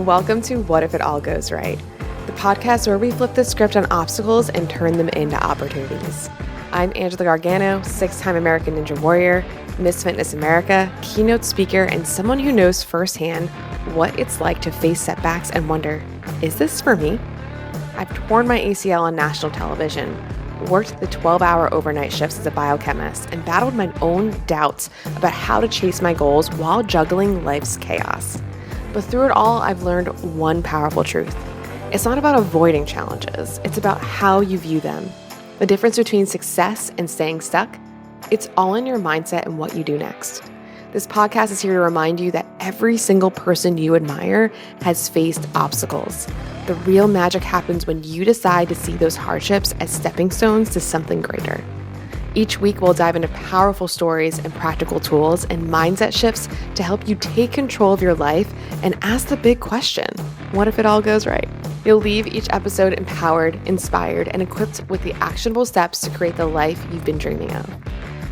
Welcome to What If It All Goes Right, the podcast where we flip the script on obstacles and turn them into opportunities. I'm Angela Gargano, 6-time American Ninja Warrior, Miss Fitness America, keynote speaker, and someone who knows firsthand what it's like to face setbacks and wonder, is this for me? I've torn my ACL on national television, worked the 12-hour overnight shifts as a biochemist, and battled my own doubts about how to chase my goals while juggling life's chaos. But through it all, I've learned one powerful truth. It's not about avoiding challenges. It's about how you view them. The difference between success and staying stuck, it's all in your mindset and what you do next. This podcast is here to remind you that every single person you admire has faced obstacles. The real magic happens when you decide to see those hardships as stepping stones to something greater. Each week, we'll dive into powerful stories and practical tools and mindset shifts to help you take control of your life and ask the big question, what if it all goes right? You'll leave each episode empowered, inspired, and equipped with the actionable steps to create the life you've been dreaming of.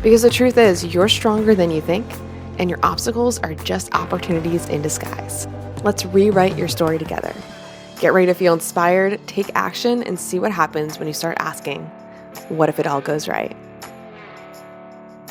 Because the truth is, you're stronger than you think, and your obstacles are just opportunities in disguise. Let's rewrite your story together. Get ready to feel inspired, take action, and see what happens when you start asking, what if it all goes right?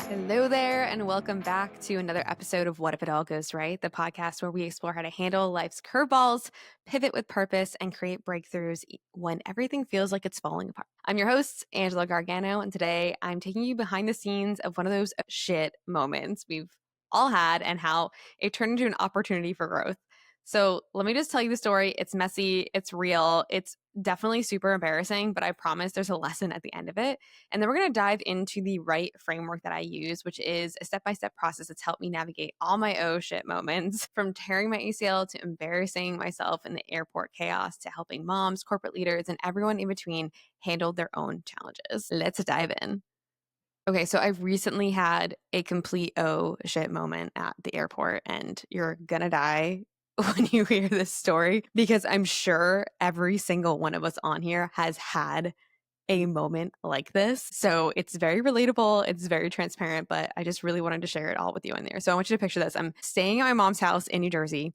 Hello there, and welcome back to another episode of What If It All Goes Right, the podcast where we explore how to handle life's curveballs, pivot with purpose, and create breakthroughs when everything feels like it's falling apart. I'm your host, Angela Gargano, and today I'm taking you behind the scenes of one of those shit moments we've all had and how it turned into an opportunity for growth. So let me just tell you the story. It's messy, it's real, it's definitely super embarrassing, but I promise there's a lesson at the end of it. And then we're going to dive into the right framework that I use, which is a step-by-step process that's helped me navigate all my oh shit moments, from tearing my ACL to embarrassing myself in the airport chaos to helping moms, corporate leaders, and everyone in between handle their own challenges. Let's dive in. Okay, so I've recently had a complete oh shit moment at the airport, and you're gonna die when you hear this story because I'm sure every single one of us on here has had a moment like this. So it's very relatable, it's very transparent, but I just really wanted to share it all with you in there. So I want you to picture this. I'm staying at my mom's house in New Jersey.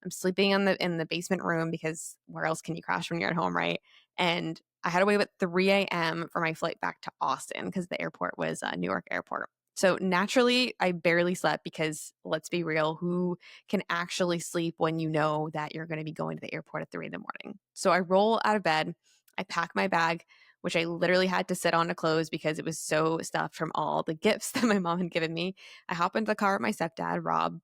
I'm sleeping in the basement room because where else can you crash when you're at home, right? And I had to wait at 3 a.m. for my flight back to Austin because the airport was Newark Airport. So naturally, I barely slept because let's be real, who can actually sleep when you know that you're going to be going to the airport at 3 in the morning? So I roll out of bed, I pack my bag, which I literally had to sit on to close because it was so stuffed from all the gifts that my mom had given me. I hop into the car with my stepdad, Rob,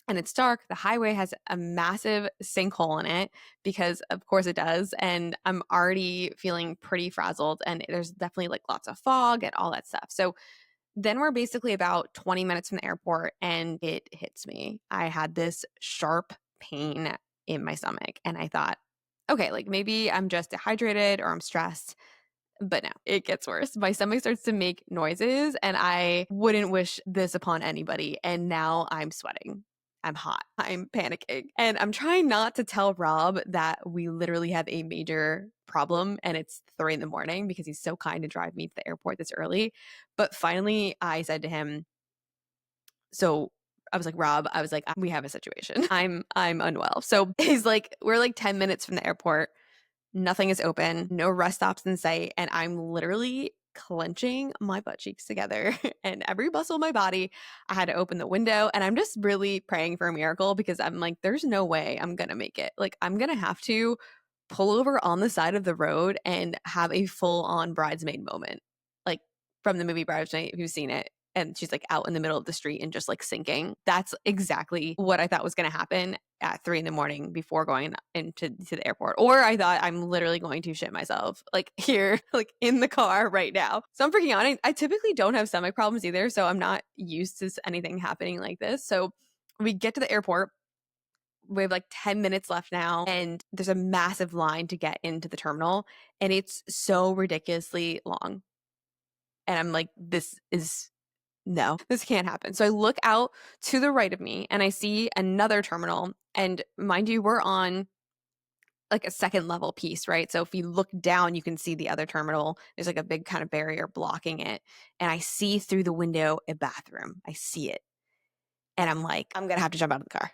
and it's dark. The highway has a massive sinkhole in it because of course it does. And I'm already feeling pretty frazzled, and there's definitely like lots of fog and all that stuff. So then we're basically about 20 minutes from the airport and it hits me. I had this sharp pain in my stomach and I thought, okay, like maybe I'm just dehydrated or I'm stressed. But no, it gets worse. My stomach starts to make noises and I wouldn't wish this upon anybody. And now I'm sweating. I'm hot. I'm panicking. And I'm trying not to tell Rob that we literally have a major problem and it's 3 in the morning because he's so kind to drive me to the airport this early. But finally, I said to him, so I was like, Rob, I was like, we have a situation. I'm unwell. So he's like, we're like 10 minutes from the airport. Nothing is open, no rest stops in sight, and I'm literally clenching my butt cheeks together and every muscle in my body. I had to open the window, and I'm just really praying for a miracle because I'm like, there's no way I'm gonna make it. Like, I'm gonna have to pull over on the side of the road and have a full-on bridesmaid moment, like from the movie Bridesmaid, if you've seen it. And she's like out in the middle of the street and just like sinking. That's exactly what I thought was going to happen at 3 in the morning before going into the airport. Or I thought I'm literally going to shit myself like here, like in the car right now. So I'm freaking out. I typically don't have stomach problems either. So I'm not used to anything happening like this. So we get to the airport. We have like 10 minutes left now, and there's a massive line to get into the terminal. And it's so ridiculously long. And I'm like, no, this can't happen. So I look out to the right of me and I see another terminal. And mind you, we're on like a second level piece, right? So if you look down, you can see the other terminal. There's like a big kind of barrier blocking it. And I see through the window a bathroom. I see it. And I'm like, I'm going to have to jump out of the car.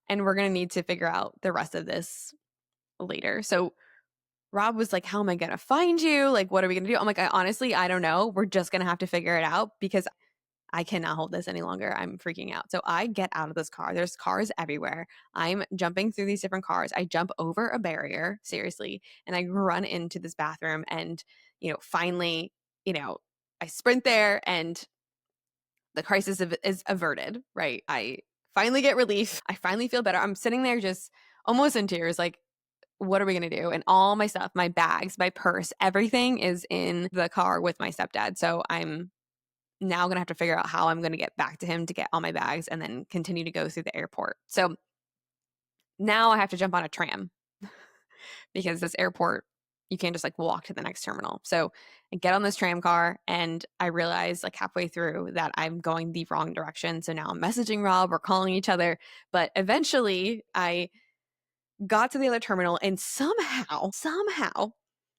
and we're going to need to figure out the rest of this later. So Rob was like, how am I going to find you? Like, what are we going to do? I'm like, I don't know. We're just going to have to figure it out because I cannot hold this any longer. I'm freaking out. So I get out of this car. There's cars everywhere. I'm jumping through these different cars. I jump over a barrier, seriously, and I run into this bathroom and, finally, I sprint there and the crisis is averted, right? I finally get relief. I finally feel better. I'm sitting there just almost in tears, like, what are we going to do? And all my stuff, my bags, my purse, everything is in the car with my stepdad. So I'm now going to have to figure out how I'm going to get back to him to get all my bags and then continue to go through the airport. So now I have to jump on a tram because this airport, you can't just like walk to the next terminal. So I get on this tram car and I realize like halfway through that I'm going the wrong direction. So now I'm messaging Rob, we're calling each other. But eventually I got to the other terminal and somehow,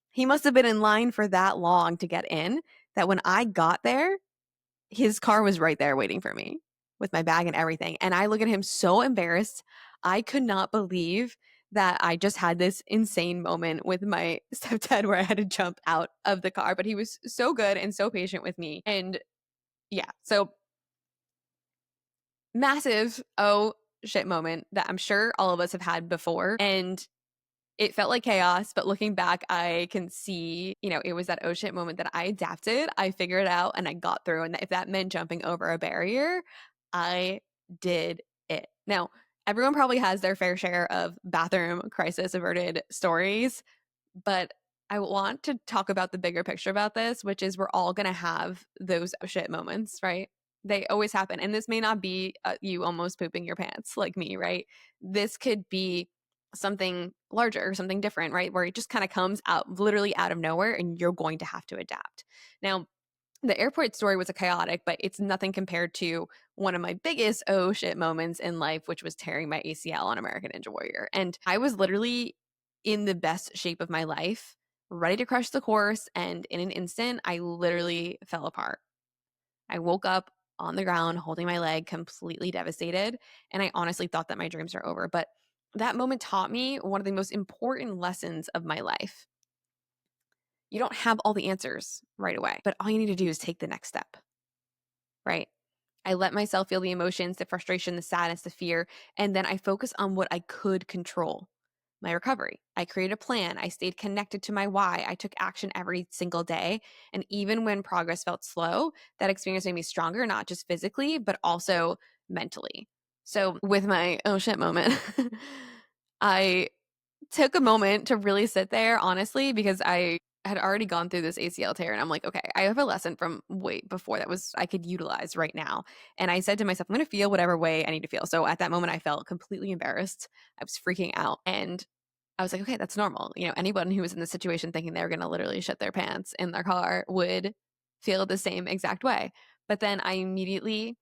he must have been in line for that long to get in that when I got there, his car was right there waiting for me with my bag and everything. And I look at him so embarrassed. I could not believe that I just had this insane moment with my stepdad where I had to jump out of the car. But he was so good and so patient with me. And yeah, so massive oh shit moment that I'm sure all of us have had before. And it felt like chaos, but looking back, I can see, it was that oh shit moment that I adapted, I figured it out, and I got through. And if that meant jumping over a barrier, I did it. Now, everyone probably has their fair share of bathroom crisis averted stories, but I want to talk about the bigger picture about this, which is we're all going to have those oh shit moments, right? They always happen. And this may not be you almost pooping your pants like me, right? This could be something larger or something different, right? Where it just kind of comes out literally out of nowhere and you're going to have to adapt. Now, the airport story was a chaotic, but it's nothing compared to one of my biggest oh shit moments in life, which was tearing my ACL on American Ninja Warrior. And I was literally in the best shape of my life, ready to crush the course. And in an instant, I literally fell apart. I woke up on the ground holding my leg, completely devastated. And I honestly thought that my dreams were over. But that moment taught me one of the most important lessons of my life. You don't have all the answers right away, but all you need to do is take the next step, right? I let myself feel the emotions, the frustration, the sadness, the fear, and then I focus on what I could control. My recovery. I created a plan. I stayed connected to my why. I took action every single day. And even when progress felt slow, that experience made me stronger, not just physically, but also mentally. So, with my oh shit moment, I took a moment to really sit there, honestly, because I had already gone through this ACL tear and I'm like, okay, I have a lesson from way before that was I could utilize right now. And I said to myself, I'm going to feel whatever way I need to feel. So at that moment, I felt completely embarrassed. I was freaking out. And I was like, okay, that's normal. Anyone who was in this situation thinking they were going to literally shit their pants in their car would feel the same exact way. But then I immediately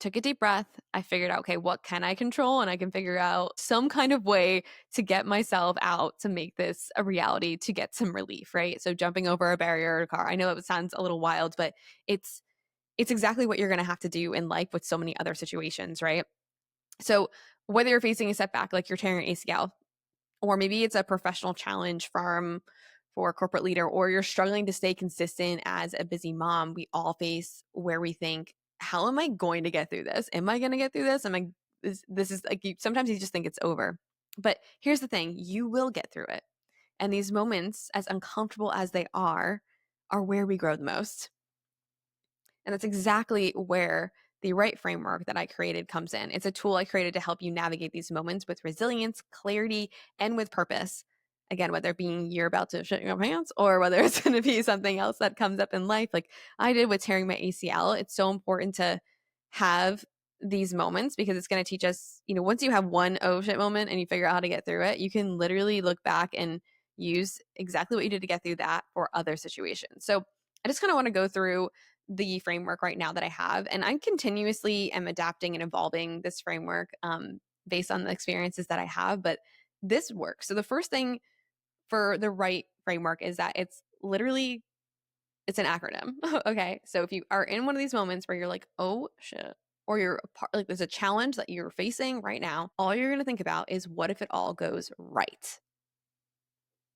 took a deep breath. I figured out, okay, what can I control? And I can figure out some kind of way to get myself out to make this a reality, to get some relief, right? So jumping over a barrier or a car. I know it sounds a little wild, but it's exactly what you're going to have to do in life with so many other situations, right? So whether you're facing a setback like you're tearing an ACL, or maybe it's a professional challenge for a corporate leader, or you're struggling to stay consistent as a busy mom, we all face where we think, how am I going to get through this? Am I going to get through this? Am I this is like sometimes you just think it's over. But here's the thing, you will get through it. And these moments, as uncomfortable as they are where we grow the most. And that's exactly where the right framework that I created comes in. It's a tool I created to help you navigate these moments with resilience, clarity, and with purpose. Again, whether it being you're about to shit your pants or whether it's going to be something else that comes up in life, like I did with tearing my ACL, it's so important to have these moments because it's going to teach us, once you have one oh shit moment and you figure out how to get through it, you can literally look back and use exactly what you did to get through that for other situations. So I just kind of want to go through the framework right now that I have. And I continuously am adapting and evolving this framework based on the experiences that I have, but this works. So the first thing for the right framework is that it's an acronym. Okay. So if you are in one of these moments where you're like, oh shit, or you're like there's a challenge that you're facing right now, all you're going to think about is what if it all goes right?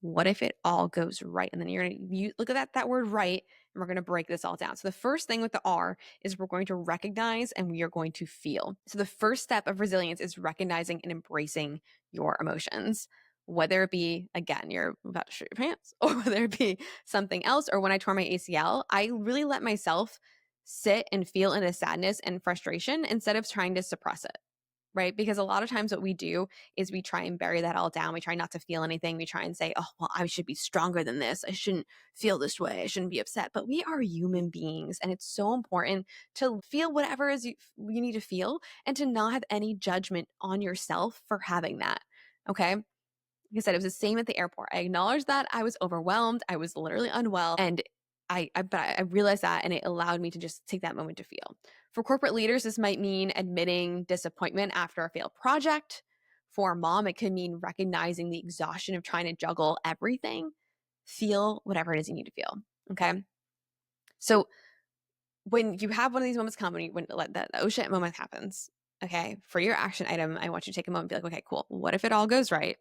What if it all goes right? And then you're going to look at that word right, and we're going to break this all down. So the first thing with the R is we're going to recognize and we are going to feel. So the first step of resilience is recognizing and embracing your emotions. Whether it be, again, you're about to shit your pants, or whether it be something else, or when I tore my ACL, I really let myself sit and feel into sadness and frustration instead of trying to suppress it. Right? Because a lot of times what we do is we try and bury that all down. We try not to feel anything. We try and say, oh, well, I should be stronger than this. I shouldn't feel this way. I shouldn't be upset. But we are human beings. And it's so important to feel whatever is you need to feel and to not have any judgment on yourself for having that. Okay. Like I said, it was the same at the airport. I acknowledged that I was overwhelmed. I was literally unwell. And but I realized that, and it allowed me to just take that moment to feel. For corporate leaders, this might mean admitting disappointment after a failed project. For a mom, it could mean recognizing the exhaustion of trying to juggle everything. Feel whatever it is you need to feel. Okay. So when you have one of these moments come, when that oh shit moment happens, okay, for your action item, I want you to take a moment and be like, okay, cool. What if it all goes right?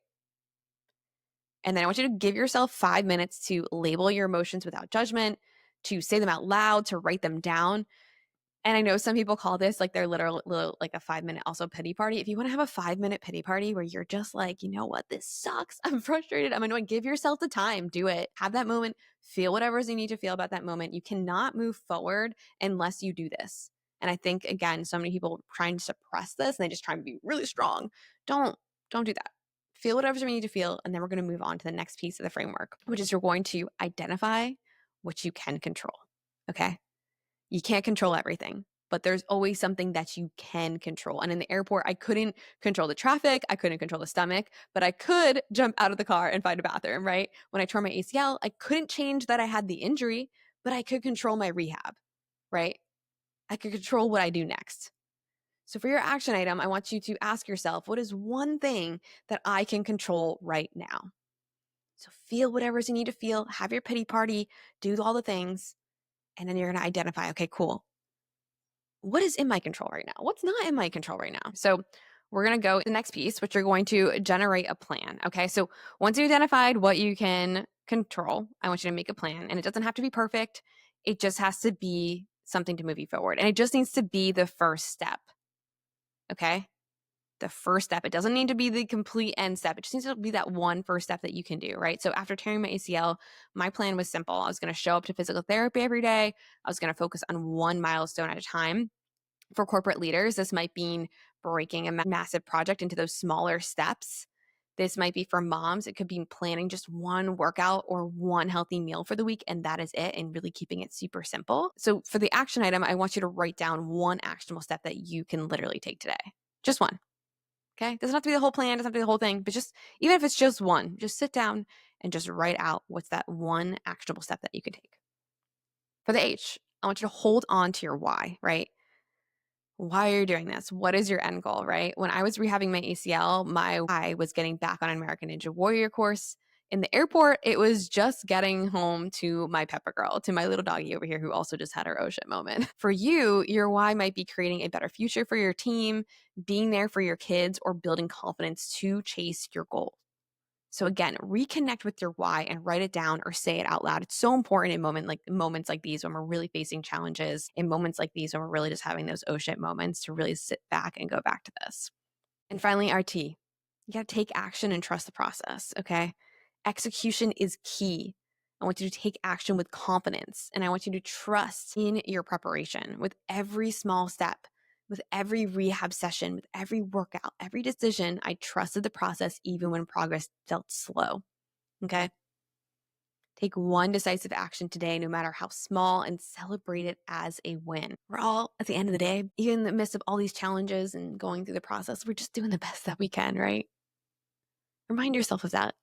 And then I want you to give yourself 5 minutes to label your emotions without judgment, to say them out loud, to write them down. And I know some people call this like their literal like a 5 minute also pity party. If you want to have a 5 minute pity party where you're just like, you know what, this sucks. I'm frustrated. I'm annoyed. Give yourself the time. Do it. Have that moment. Feel whatever you need to feel about that moment. You cannot move forward unless you do this. And I think again, so many people trying to suppress this and they just try and be really strong. Don't do that. Feel whatever you need to feel, and then we're going to move on to the next piece of the framework, which is you're going to identify what you can control. Okay. You can't control everything, but there's always something that you can control. And in the airport, I couldn't control the traffic. I couldn't control the stomach, but I could jump out of the car and find a bathroom, right? When I tore my ACL, I couldn't change that I had the injury, but I could control my rehab, right? I could control what I do next. So for your action item, I want you to ask yourself, what is one thing that I can control right now? So feel whatever you need to feel, have your pity party, do all the things, and then you're going to identify, okay, cool. What is in my control right now? What's not in my control right now? So we're going to go to the next piece, which you're going to generate a plan. Okay. So once you identified what you can control, I want you to make a plan, and it doesn't have to be perfect. It just has to be something to move you forward. And it just needs to be the first step. Okay. The first step. It doesn't need to be the complete end step. It just needs to be that one first step that you can do, right? So after tearing my ACL, my plan was simple. I was going to show up to physical therapy every day. I was going to focus on one milestone at a time. For corporate leaders, this might mean breaking a massive project into those smaller steps. This might be for moms. It could be planning just one workout or one healthy meal for the week, and that is it, and really keeping it super simple. So for the action item, I want you to write down one actionable step that you can literally take today. Just one. Okay. Doesn't have to be the whole plan, doesn't have to be the whole thing, but just even if it's just one, just sit down and just write out what's that one actionable step that you can take. For the H, I want you to hold on to your why, right? Why are you doing this? What is your end goal, right? When I was rehabbing my ACL, my why was getting back on an American Ninja Warrior course. In the airport, it was just getting home to my Pepper girl, to my little doggy over here who also just had her oh shit moment. For you, your why might be creating a better future for your team, being there for your kids, or building confidence to chase your goal. So again, reconnect with your why and write it down or say it out loud. It's so important in moments like these when we're really facing challenges, in moments like these when we're really just having those oh shit moments, to really sit back and go back to this. And finally, R.T. You got to take action and trust the process, okay? Execution is key. I want you to take action with confidence, and I want you to trust in your preparation with every small step. With every rehab session, with every workout, every decision, I trusted the process even when progress felt slow. Okay. Take one decisive action today, no matter how small, and celebrate it as a win. We're all, at the end of the day, even in the midst of all these challenges and going through the process, we're just doing the best that we can, right? Remind yourself of that.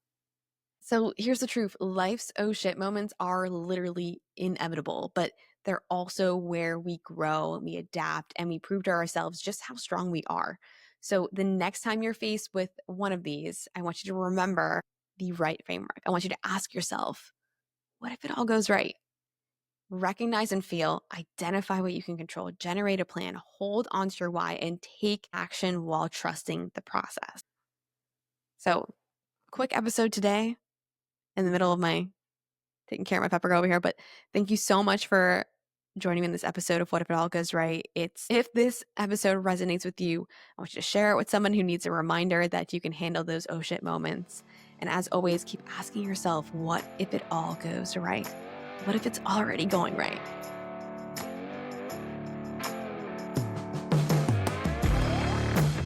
So here's the truth. Life's oh shit moments are literally inevitable, but they're also where we grow, we adapt, and we prove to ourselves just how strong we are. So the next time you're faced with one of these, I want you to remember the right framework. I want you to ask yourself, what if it all goes right? recognize and feel, identify what you can control, generate a plan, hold on to your why, and take action while trusting the process. So, quick episode today in the middle of my taking care of my pepper over here, but thank you so much for joining me in this episode of What If It All Goes Right. If this episode resonates with you, I want you to share it with someone who needs a reminder that you can handle those oh shit moments. And as always, keep asking yourself, what if it all goes right? What if it's already going right?